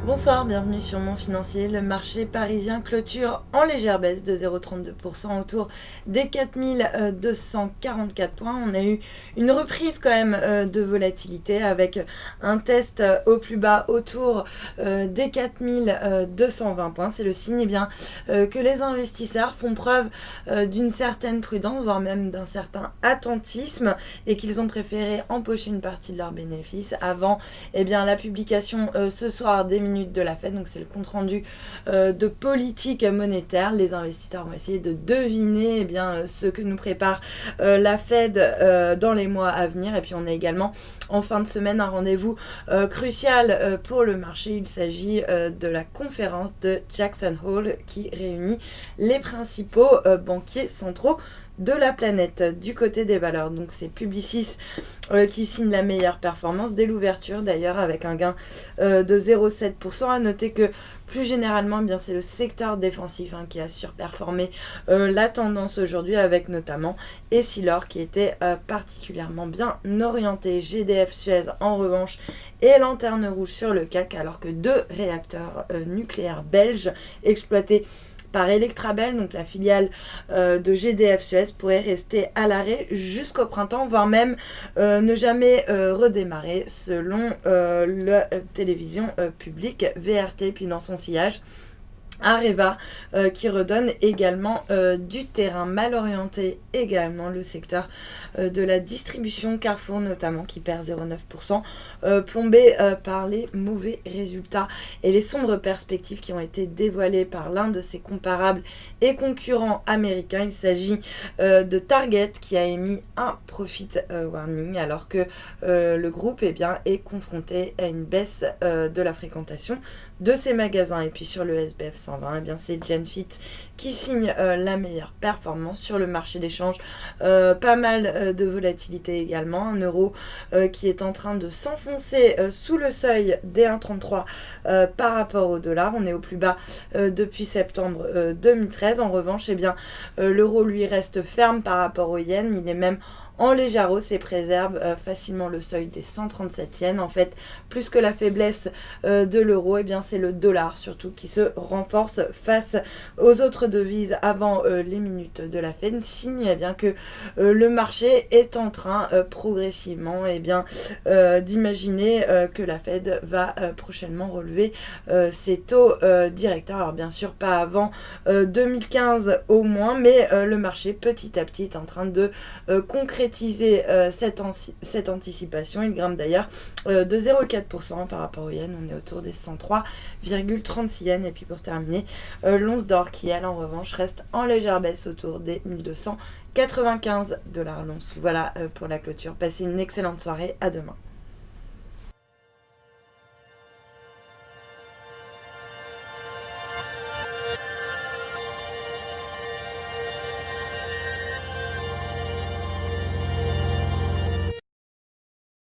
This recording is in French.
Bonsoir, bienvenue sur Mon Financier. Le marché parisien clôture en légère baisse de 0,32% autour des 4244 points. On a eu une reprise quand même de volatilité avec un test au plus bas autour des 4220 points. C'est le signe que les investisseurs font preuve d'une certaine prudence, voire même d'un certain attentisme, et qu'ils ont préféré empocher une partie de leurs bénéfices avant la publication ce soir des minutes de la Fed. Donc c'est le compte rendu de politique monétaire. Les investisseurs vont essayer de deviner ce que nous prépare la Fed dans les mois à venir. Et puis on a également en fin de semaine un rendez-vous crucial pour le marché. Il s'agit de la conférence de Jackson Hole qui réunit les principaux banquiers centraux de la planète. Du côté des valeurs, donc c'est Publicis qui signe la meilleure performance dès l'ouverture, d'ailleurs avec un gain de 0,7%. À noter que plus généralement, c'est le secteur défensif qui a surperformé la tendance aujourd'hui, avec notamment Essilor qui était particulièrement bien orienté. GDF Suez en revanche est lanterne rouge sur le CAC, alors que deux réacteurs nucléaires belges exploités par Electrabel, donc la filiale de GDF Suez, pourrait rester à l'arrêt jusqu'au printemps, voire même ne jamais redémarrer, selon la télévision publique VRT. Puis dans son sillage, Areva qui redonne également du terrain. Mal orienté également le secteur de la distribution, Carrefour notamment qui perd 0,9%, plombé par les mauvais résultats et les sombres perspectives qui ont été dévoilées par l'un de ses comparables et concurrents américains. Il s'agit de Target qui a émis un profit warning, alors que le groupe est confronté à une baisse de la fréquentation de ses magasins. Et puis sur le SBF 120, c'est Genfit qui signe la meilleure performance sur le marché d'échange. Pas mal de volatilité également. Un euro qui est en train de s'enfoncer sous le seuil des 1,33 par rapport au dollar. On est au plus bas depuis septembre 2013. En revanche, l'euro lui reste ferme par rapport au yen. Il est même en légère hausse et préserve facilement le seuil des 137 yens. En fait, plus que la faiblesse de l'euro, c'est le dollar surtout qui se renforce face aux autres devises avant les minutes de la Fed. Signe que le marché est en train progressivement d'imaginer que la Fed va prochainement relever ses taux directeurs. Alors bien sûr pas avant 2015 au moins, mais le marché petit à petit est en train de concrétiser cette anticipation. Il grimpe d'ailleurs de 0,4% par rapport au yen. On est autour des 103,36 yens. Et puis pour terminer, l'once d'or qui, elle, en revanche, reste en légère baisse autour des 1295 $ l'once. Voilà pour la clôture. Passez une excellente soirée. À demain.